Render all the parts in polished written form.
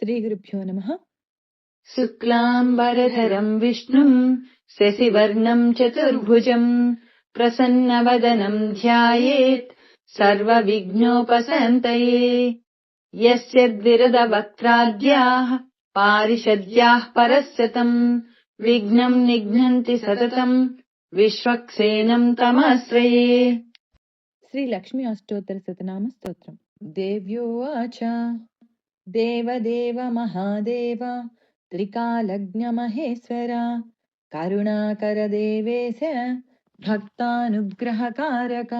श्रीगुरुभ्यो नमः। शुक्लाम्बरधरम् विष्णुम् शशिवर्णम् चतुर्भुजम् प्रसन्नवदनम् ध्यायेत् सर्वविघ्नोपशान्तये। यस्य द्विरदवक्त्राद्याः पारिषद्याः परस्यतम् विघ्नम् निघ्नन्ति सततम् विश्वक्सेनम् तमाश्रये। श्रीलक्ष्मी अष्टोत्तर शतनाम स्तोत्रम्। देव्योवाच देवदेव महादेव त्रिकालज्ञमहेश्वर करुणाकर देवेश भक्तानुग्रहकारक।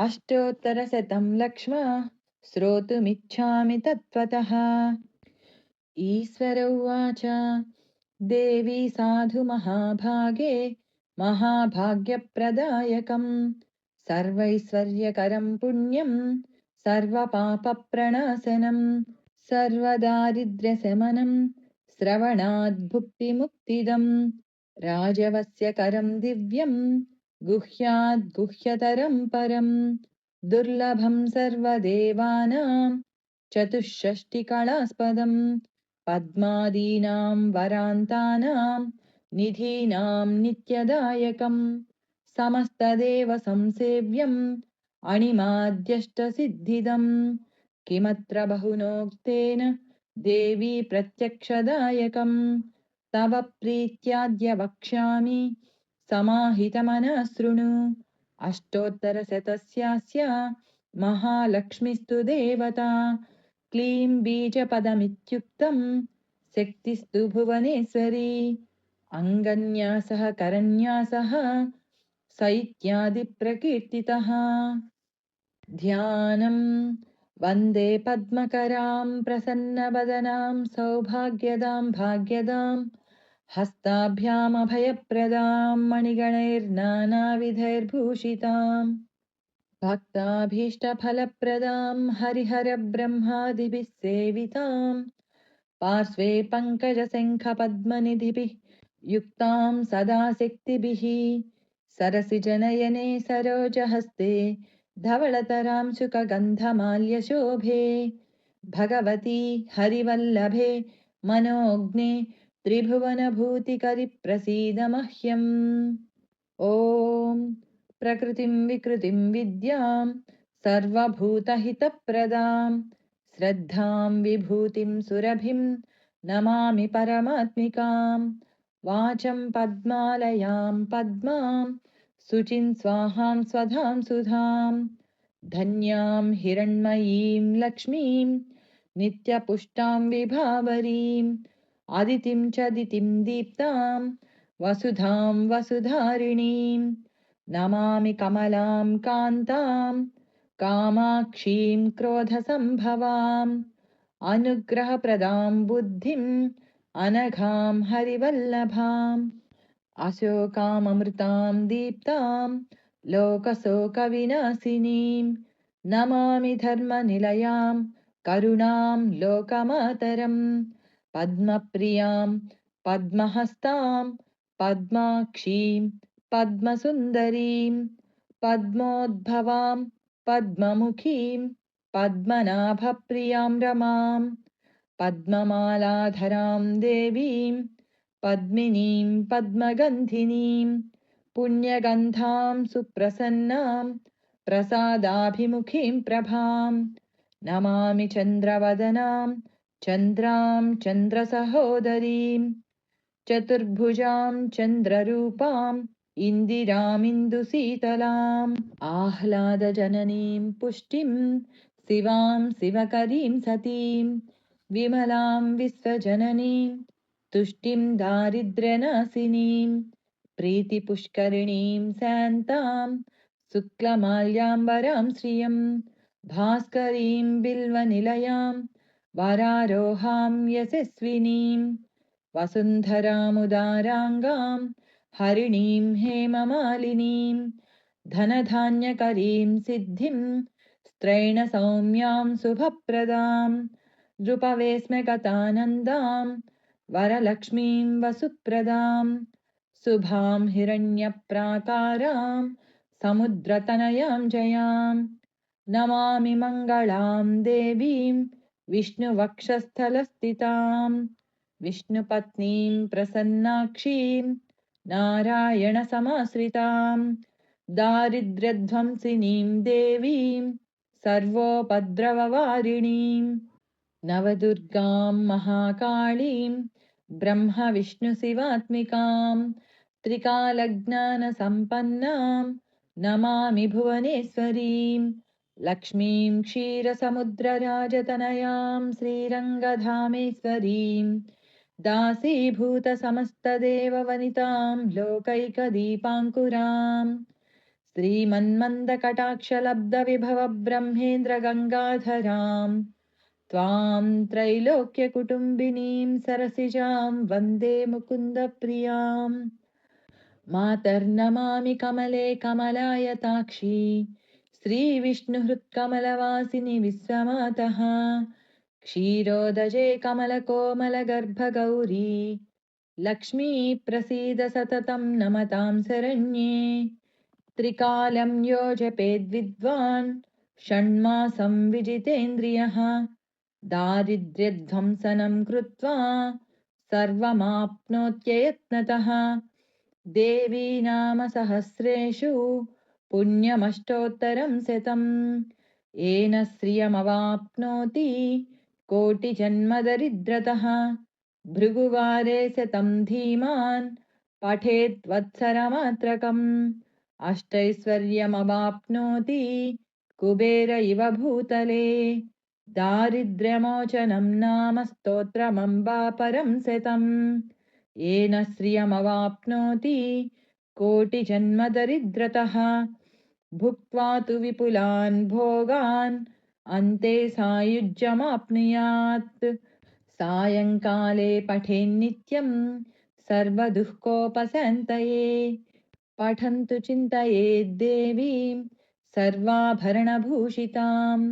अष्टोत्तरशतं लक्ष्म श्रोतुमिच्छामि तत्त्वतः। ईश्वर उवाच देवी साधु महाभागे महाभाग्यप्रदायकम् सर्वैश्वर्यकरं पुण्यं सर्वपापप्रणाशनं सर्वदारिद्र्यशमनं श्रवणाद्भुक्तिमुक्तिदम् राजवस्यकरं दिव्यं गुह्याद्गुह्यतरं परं दुर्लभं सर्वदेवानां चतुष्षष्टिकलास्पदम् पद्मादीनां वरान्तानां निधीनां नित्यदायकम् समस्तदेव संसेव्यम् अणिमाद्यष्टसिद्धिदम् किमत्र बहुनोक्तेन देवी प्रत्यक्षदायकम् तव प्रीत्याद्य वक्ष्यामि समाहितमनः शृणु। अष्टोत्तरशतस्यास्य महालक्ष्मीस्तु देवता क्लीं बीजपदमित्युक्तम् शक्तिस्तु भुवनेश्वरी अङ्गन्यासः करन्यासः स इत्यादिप्रकीर्तितः। ध्यानं वन्दे पद्मकरां प्रसन्नवदनां सौभाग्यदां भाग्यदां हस्ताभ्यामभयप्रदां मणिगणैर्नानाविधैर्भूषिताम् भक्ताभीष्टफलप्रदां हरिहरब्रह्मादिभिः सेविताम् पार्श्वे पङ्कजशङ्खपद्मनिधिभिः युक्तां सदा शक्तिभिः सरसिजनयने सरोजहस्ते धवळतरां शुकगन्धमाल्यशोभे भगवती हरिवल्लभे मनोज्ञे त्रिभुवनभूतिकरि मह्यम्। ॐ प्रकृतिं विकृतिं विद्यां सर्वभूतहितप्रदां श्रद्धां विभूतिं सुरभिं नमामि परमात्मिकां वाचं पद्मालयां पद्मां शुचिं स्वाहां स्वधां सुधां धन्यां हिरण्मयीं लक्ष्मीं नित्यपुष्टां विभावरीं अदितिं च दितिं दीप्तां वसुधां वसुधारिणीं नमामि कमलां कान्तां कामाक्षीं क्रोधसम्भवाम् अनुग्रहप्रदां बुद्धिम् अनघां हरिवल्लभाम् अशोकाममृतां दीप्तां लोकशोकविनाशिनीं नमामि धर्मनिलयां करुणां लोकमातरम् पद्मप्रियां पद्महस्तां पद्माक्षीं पद्मसुन्दरीं पद्मोद्भवां पद्ममुखीं पद्मनाभप्रियां रमां पद्ममालाधरां देवीं पद्मिनीं पद्मगन्धिनीं पुण्यगन्धां सुप्रसन्नां प्रसादाभिमुखीं प्रभां नमामि चन्द्रवदनां चन्द्रां चन्द्रसहोदरीं चतुर्भुजां चन्द्ररूपाम् इन्दिरामिन्दुशीतलाम् आह्लादजननीं पुष्टिं शिवां शिवकरीं सतीं विमलां विश्वजननीं तुष्टिं दारिद्र्यनाशिनीं प्रीतिपुष्करिणीं शान्तां शुक्लमाल्याम्बरां श्रियं भास्करीं बिल्वनिलयां वरारोहां यशस्विनीं वसुन्धरामुदाराङ्गां हरिणीं हेममालिनीं धनधान्यकरीं सिद्धिं स्त्रैणसौम्यां शुभप्रदां नृपवेश्मगतानन्दां वरलक्ष्मीं वसुप्रदां शुभां हिरण्यप्राकारां समुद्रतनयां जयां नमामि मङ्गलां देवीं विष्णुवक्षस्थलस्थिताम् विष्णुपत्नीं प्रसन्नाक्षीं नारायणसमाश्रिताम् दारिद्र्यध्वंसिनीं देवीं सर्वोपद्रववारिणीम् नवदुर्गां महाकाळीं ब्रह्मविष्णुशिवात्मिकां त्रिकालज्ञानसम्पन्नां नमामि भुवनेश्वरीं लक्ष्मीं क्षीरसमुद्रराजतनयां श्रीरङ्गधामेश्वरीं दासीभूतसमस्तदेववनितां लोकैकदीपाङ्कुराम् श्रीमन्मन्दकटाक्षलब्धविभवब्रह्मेन्द्रगङ्गाधराम् त्वां त्रैलोक्यकुटुम्बिनीं सरसिजां वन्दे मुकुन्दप्रियाम् मातर्नमामि कमले कमलायताक्षी श्रीविष्णुहृत्कमलवासिनि विश्वमातः क्षीरोदजे कमलकोमलगर्भगौरी लक्ष्मी प्रसीद सततं नमतां शरण्ये त्रिकालं यो जपेद्विद्वान् षण्मासं विजितेन्द्रियः दारिद्र्यध्वंसनं कृत्वा सर्वमाप्नोत्ययत्नतः देवी नाम सहस्रेषु पुण्यमष्टोत्तरं शतम् येन श्रियमवाप्नोति कोटिजन्मदरिद्रतः भृगुवारे शतं धीमान् पठेत् वत्सरमात्रकम् अष्टैश्वर्यमवाप्नोति कुबेर इव भूतले दारिद्र्यमोचनं नाम स्तोत्रमम्बा परं शतम् येन श्रियमवाप्नोति कोटिजन्मदरिद्रतः भुक्त्वा तु विपुलान् भोगान् अन्ते सायुज्यमाप्नुयात् सायङ्काले पठेन्नित्यं सर्वदुःखोपशान्तये पठन्तु चिन्तयेद्देवीं सर्वाभरणभूषिताम्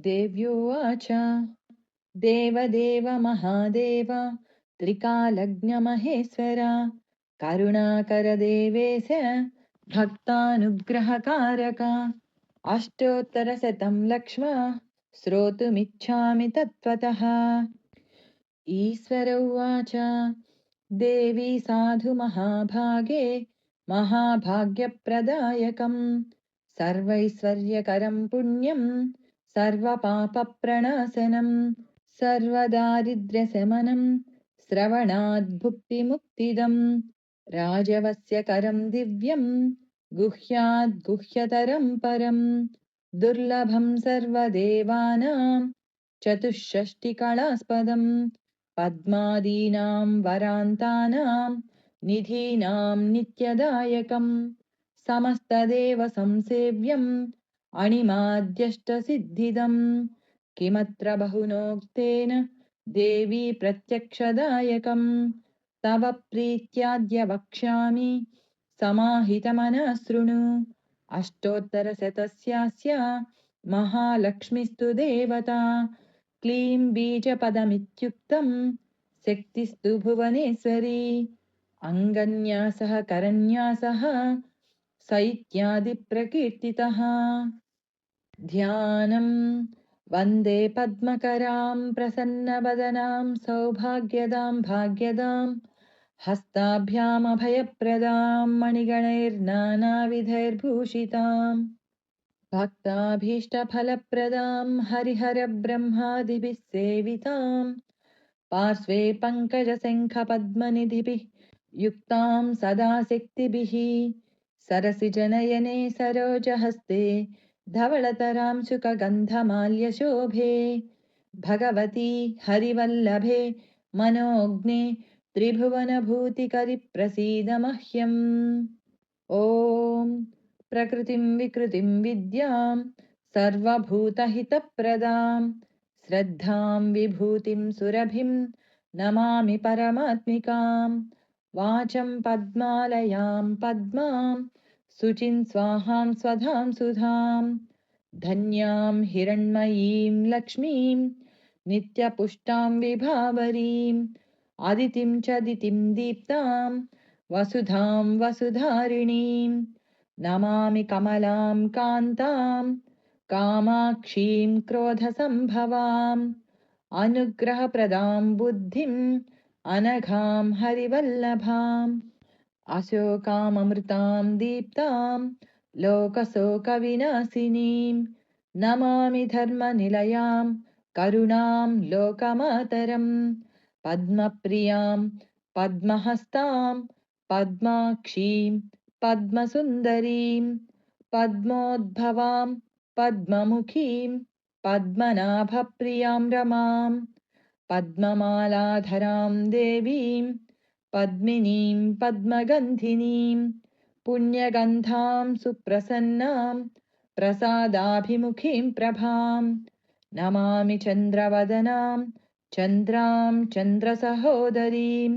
देव्योवाच देवदेव महादेव त्रिकालज्ञमहेश्वर करुणाकर देवेश भक्तानुग्रहकारक अष्टोत्तरशतं लक्ष्म श्रोतुमिच्छामि तत्त्वतः ईश्वर उवाच देवी साधु महाभागे महाभाग्यप्रदायकम् सर्वैश्वर्यकरं पुण्यं सर्वपापप्रणाशनं सर्वदारिद्र्यशमनं श्रवणाद्भुक्तिमुक्तिदम् राजवस्यकरं दिव्यं गुह्याद्गुह्यतरं परं दुर्लभं सर्वदेवानां चतुष्षष्टिकलास्पदम् पद्मादीनां वरान्तानां निधीनां नित्यदायकम् समस्तदेव संसेव्यम् अणिमाद्यष्टसिद्धिदम् किमत्र बहुनोक्तेन देवी प्रत्यक्षदायकम् तव प्रीत्याद्य वक्ष्यामि समाहितमनः शृणु अष्टोत्तरशतस्यास्य महालक्ष्मीस्तु देवता क्लीं बीजपदमित्युक्तं शक्तिस्तु भुवनेश्वरी अङ्गन्यासः करन्यासः स इत्यादिप्रकीर्तितः ध्यानं वन्दे पद्मकरां प्रसन्नवदनां सौभाग्यदां भाग्यदां हस्ताभ्यामभयप्रदां मणिगणैर्नानाविधैर्भूषिताम् भक्ताभीष्टफलप्रदां हरिहरब्रह्मादिभिः सेवितां पार्श्वे पङ्कजशङ्खपद्मनिधिभिः युक्तां सदा शक्तिभिः सरसिजनयने सरोजहस्ते धवळतरां शुकगन्धमाल्यशोभे भगवती हरिवल्लभे मनोज्ञे त्रिभुवनभूतिकरि मह्यम् ॐ प्रकृतिं विकृतिं विद्यां सर्वभूतहितप्रदां श्रद्धां विभूतिं सुरभिं नमामि परमात्मिकां वाचं पद्मालयां पद्मां शुचिं स्वाहां स्वधां सुधां धन्यां हिरण्मयीं लक्ष्मीं नित्यपुष्टां विभावरीम् अदितिं च दितिं दीप्तां वसुधां वसुधारिणीं नमामि कमलां कान्तां कामाक्षीं क्रोधसम्भवाम् अनुग्रहप्रदां बुद्धिम् अनघां हरिवल्लभाम् अशोकाममृतां दीप्तां लोकशोकविनाशिनीं नमामि धर्मनिलयां करुणां लोकमातरम् पद्मप्रियां पद्महस्तां पद्माक्षीं पद्मसुन्दरीं पद्मोद्भवां पद्ममुखीं पद्मनाभप्रियां रमां पद्ममालाधरां देवीं पद्मिनीं पद्मगन्धिनीं पुण्यगन्धां सुप्रसन्नां प्रसादाभिमुखीं प्रभां नमामि चन्द्रवदनां चन्द्रां चन्द्रसहोदरीं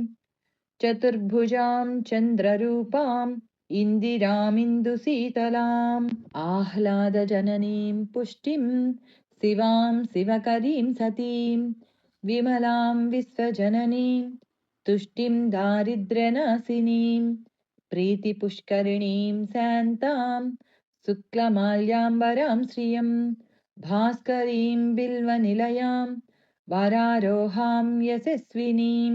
चतुर्भुजां चन्द्ररूपाम् इन्दिरामिन्दुशीतलाम् आह्लादजननीं पुष्टिं शिवां शिवकरीं सतीं विमलां विश्वजननीं तुष्टिं दारिद्र्यनाशिनीं प्रीतिपुष्करिणीं शान्तां शुक्लमाल्याम्बरां श्रियं भास्करीं बिल्वनिलयां वरारोहां यशस्विनीं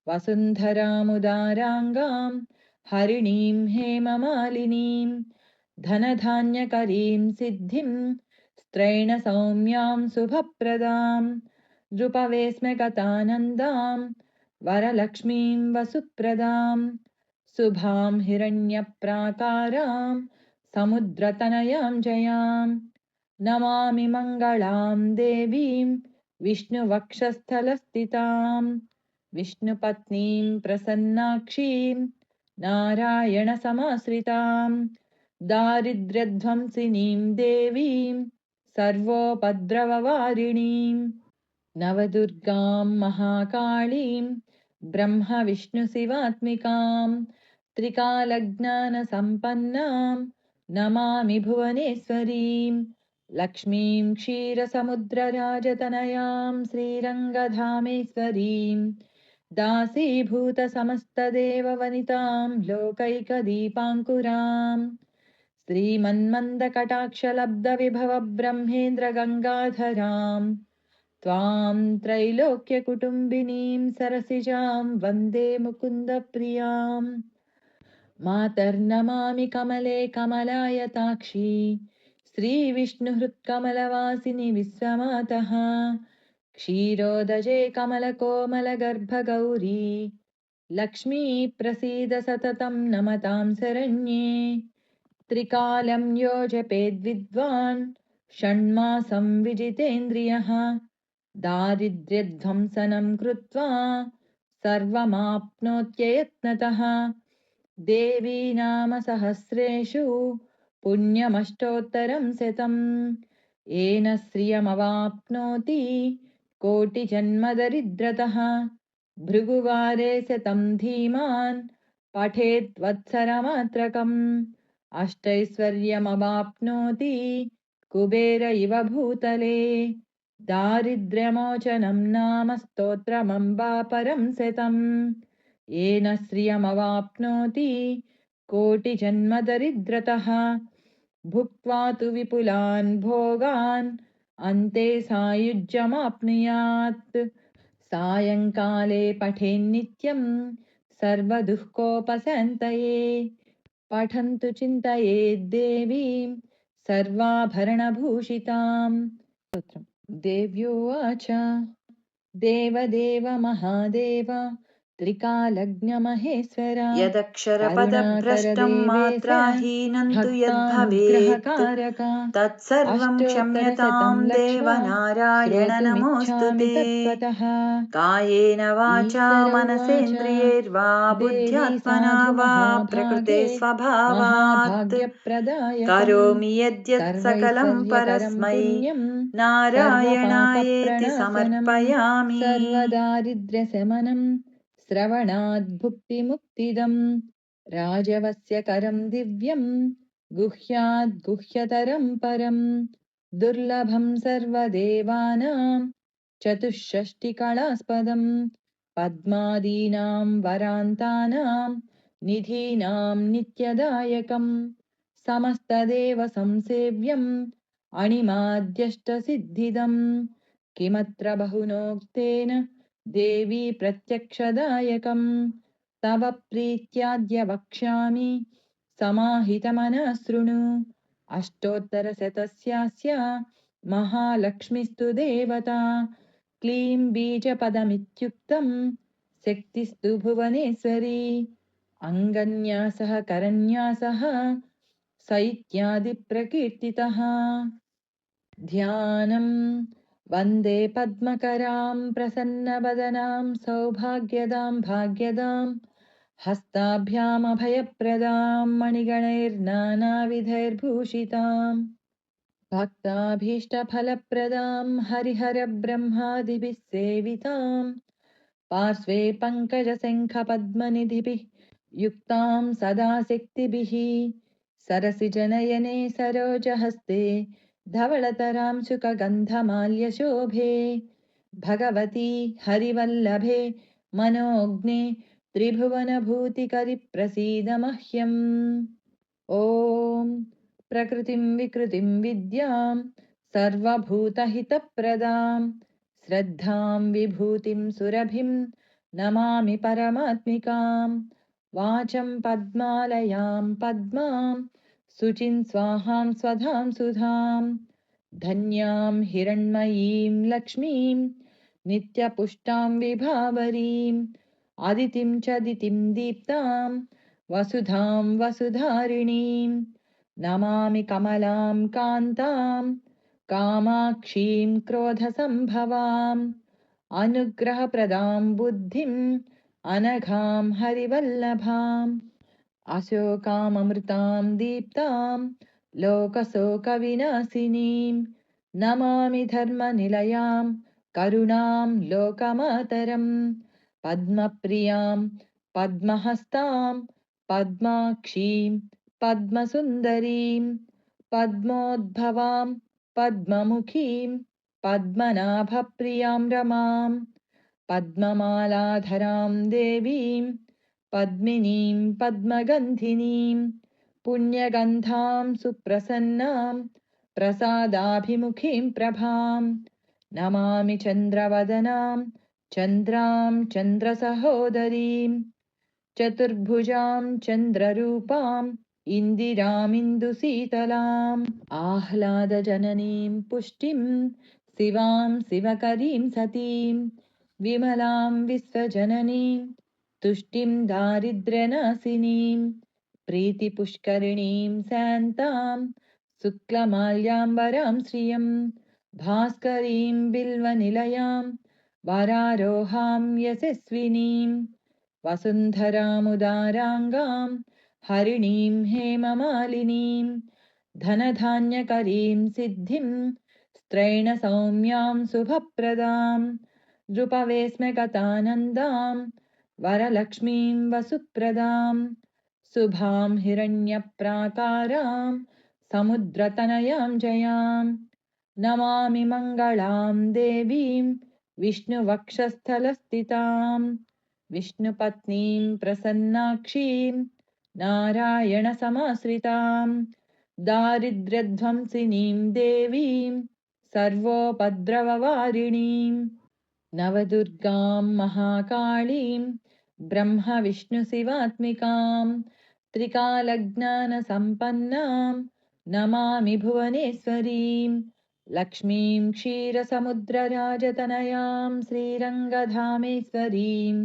वसुन्धरामुदाराङ्गां हरिणीं हेममालिनीं धनधान्यकरीं सिद्धिं स्त्रैणसौम्यां शुभप्रदां नृपवेश्मगतानन्दां वरलक्ष्मीं वसुप्रदां शुभां हिरण्यप्राकारां समुद्रतनयां जयां नमामि मङ्गलां देवीं विष्णुवक्षस्थलस्थितां विष्णुपत्नीं प्रसन्नाक्षीं नारायणसमाश्रितां दारिद्र्यध्वंसिनीं देवीं सर्वोपद्रववारिणीं नवदुर्गां महाकाळीं ब्रह्मविष्णुशिवात्मिकां त्रिकालज्ञानसम्पन्नां नमामि भुवनेश्वरीं लक्ष्मीं क्षीरसमुद्रराजतनयां श्रीरङ्गधामेश्वरीं दासीभूतसमस्तदेववनितां लोकैकदीपाङ्कुराम् श्रीमन्मन्दकटाक्षलब्धविभवब्रह्मेन्द्रगङ्गाधरां त्वां त्रैलोक्यकुटुम्बिनीं सरसिजां वन्दे मुकुन्दप्रियाम् मातर्नमामि कमले कमलायताक्षी श्रीविष्णुहृत्कमलवासिनि विश्वमातः क्षीरोदजे कमलकोमलगर्भगौरी लक्ष्मी प्रसीद सततं नमतां शरण्ये त्रिकालं यो जपेद्विद्वान् षण्मासं विजितेन्द्रियः दारिद्र्यध्वंसनं कृत्वा सर्वमाप्नोत्ययत्नतः देवी नाम सहस्रेषु पुण्यमष्टोत्तरं शतम् येन श्रियमवाप्नोति कोटिजन्मदरिद्रतः भृगुवारे शतं धीमान् पठेत् वत्सरमात्रकम् अष्टैश्वर्यमवाप्नोति कुबेर इव भूतले दारिद्र्यमोचनं नाम स्तोत्रमम्बा परं शतम् येन श्रियमवाप्नोति कोटिजन्मदरिद्रतः भुक्त्वा तु विपुलान् भोगान् अन्ते सायुज्यमाप्नुयात् सायङ्काले पठेन्नित्यं सर्वदुःखोपशान्तये पठन्तु चिन्तयेद्देवीं सर्वाभरणभूषिताम् देव्योवाच देवदेव महादेव त्रिकालज्ञमहेश्वर यदक्षरपदभ्रष्टं मात्राहीनं तु यद्भवेत् भक्तानुग्रहकारक तत्सर्वं क्षम्यतां देव नारायण नमोऽस्तु ते। कायेन वाचा मनसेन्द्रियैर्वा बुद्ध्यात्मना वा प्रकृते स्वभावात् करोमि यद्यत् सकलं परस्मै नारायणायेति समर्पयामि। सर्वदारिद्र्यशमनं श्रवणाद् भुक्तिमुक्तिदम् राजवस्यकरं दिव्यं गुह्याद् गुह्यतरं परं दुर्लभं सर्वदेवानां चतुष्षष्टिकलास्पदं पद्मादीनां वरान्तानां निधीनां नित्यदायकं समस्तदेव संसेव्यं अणिमाद्यष्टसिद्धिदम् किमत्र बहुनोक्तेन देवी प्रत्यक्षदायकम् तव प्रीत्याद्य वक्ष्यामि समाहितमनः शृणु अष्टोत्तरशतस्यास्य महालक्ष्मीस्तु देवता क्लीं बीजपदमित्युक्तम् शक्तिस्तु भुवनेश्वरी अङ्गन्यासः करन्यासः स इत्यादिप्रकीर्तितः ध्यानम् वन्दे पद्मकरां प्रसन्नवदनां सौभाग्यदां भाग्यदां हस्ताभ्यामभयप्रदां मणिगणैर्नानाविधैर्भूषिताम् भक्ताभीष्टफलप्रदां हरिहरब्रह्मादिभिः सेविताम् पार्श्वे पङ्कजशङ्खपद्मनिधिभिः युक्तां सदा शक्तिभिः सरसिजनयने सरोजहस्ते धवळतरां शुकगन्धमाल्यशोभे भगवती हरिवल्लभे मनोज्ञे त्रिभुवनभूतिकरि मह्यम् ॐ प्रकृतिं विकृतिं विद्यां सर्वभूतहितप्रदां श्रद्धां विभूतिं सुरभिं नमामि परमात्मिकां वाचं पद्मालयां पद्मां शुचिं स्वाहां स्वधां सुधां धन्यां हिरण्मयीं लक्ष्मीं नित्यपुष्टां विभावरीम् अदितिं च दितिं दीप्तां वसुधां वसुधारिणीं नमामि कमलां कान्तां कामाक्षीं क्रोधसम्भवाम् अनुग्रहप्रदां बुद्धिम् अनघां हरिवल्लभाम् अशोकाममृतां दीप्तां लोकशोकविनाशिनीं नमामि धर्मनिलयां करुणां लोकमातरम् पद्मप्रियां पद्महस्तां पद्माक्षीं पद्मसुन्दरीं पद्मोद्भवां पद्ममुखीं पद्मनाभप्रियां रमां पद्ममालाधरां देवीं पद्मिनीं पद्मगन्धिनीं पुण्यगन्धां सुप्रसन्नां प्रसादाभिमुखीं प्रभां नमामि चन्द्रवदनां चन्द्रां चन्द्रसहोदरीं चतुर्भुजां चन्द्ररूपाम् इन्दिरामिन्दुशीतलाम् आह्लादजननीं पुष्टिं शिवां शिवकरीं सतीं विमलां विश्वजननीं तुष्टिं दारिद्र्यनाशिनीं प्रीतिपुष्करिणीं शान्तां शुक्लमाल्याम्बरां श्रियं भास्करीं बिल्वनिलयां वरारोहां यशस्विनीं वसुन्धरामुदाराङ्गां हरिणीं हेममालिनीं धनधान्यकरीं सिद्धिं स्त्रैणसौम्यां शुभप्रदां नृपवेश्मगतानन्दां वरलक्ष्मीं वसुप्रदां शुभां हिरण्यप्राकारां समुद्रतनयां जयां नमामि मङ्गलां देवीं विष्णुवक्षस्थलस्थितां विष्णुपत्नीं प्रसन्नाक्षीं नारायणसमाश्रितां दारिद्र्यध्वंसिनीं देवीं सर्वोपद्रववारिणीं नवदुर्गां महाकाळीं ब्रह्मविष्णुशिवात्मिकां त्रिकालज्ञानसम्पन्नां नमामि भुवनेश्वरीं लक्ष्मीं क्षीरसमुद्रराजतनयां श्रीरङ्गधामेश्वरीं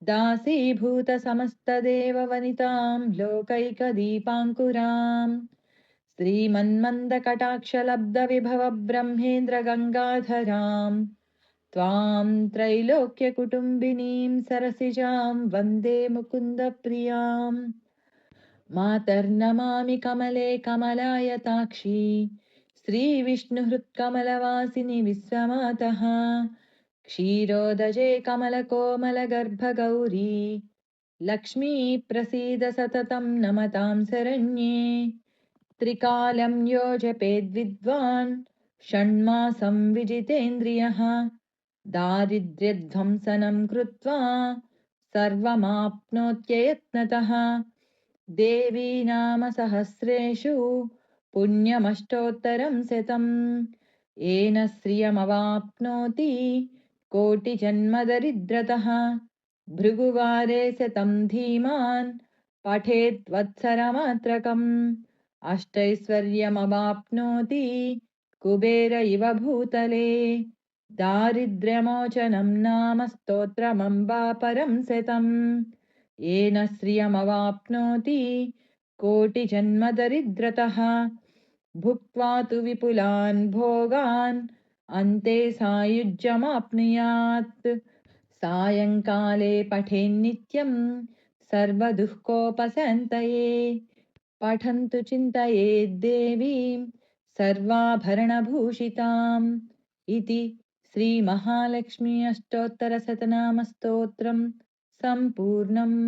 दासीभूतसमस्तदेववनितां लोकैकदीपाङ्कुराम् श्रीमन्मन्दकटाक्षलब्धविभवब्रह्मेन्द्रगङ्गाधरां त्वां त्रैलोक्यकुटुम्बिनीं सरसिजां वन्दे मुकुन्दप्रियाम् मातर्नमामि कमले कमलायताक्षी श्रीविष्णुहृत्कमलवासिनि विश्वमातः क्षीरोदजे कमलकोमलगर्भगौरी लक्ष्मी प्रसीद सततं नमतां शरण्ये त्रिकालं यो जपेद्विद्वान् षण्मासं विजितेन्द्रियः दारिद्र्यध्वंसनं कृत्वा सर्वमाप्नोत्ययत्नतः देवी नाम सहस्रेषु पुण्यमष्टोत्तरं शतम् येन श्रियमवाप्नोति कोटिजन्मदरिद्रतः भृगुवारे शतं धीमान् पठेद्वत्सरमात्रकम् अष्टैश्वर्यमवाप्नोति कुबेर इव भूतले दारिद्र्यमोचनं नाम स्तोत्रमम्बा परं शतम् येन श्रियमवाप्नोति कोटिजन्मदरिद्रतः भुक्त्वा तु विपुलान् भोगान् अन्ते सायुज्यमाप्नुयात् सायङ्काले पठेन्नित्यं सर्वदुःखोपशान्तये पठन्तु चिन्तयेद्देवीं सर्वाभरणभूषिताम् इति श्रीमहालक्ष्मी अष्टोत्तरशतनामस्तोत्रम् सम्पूर्णम्।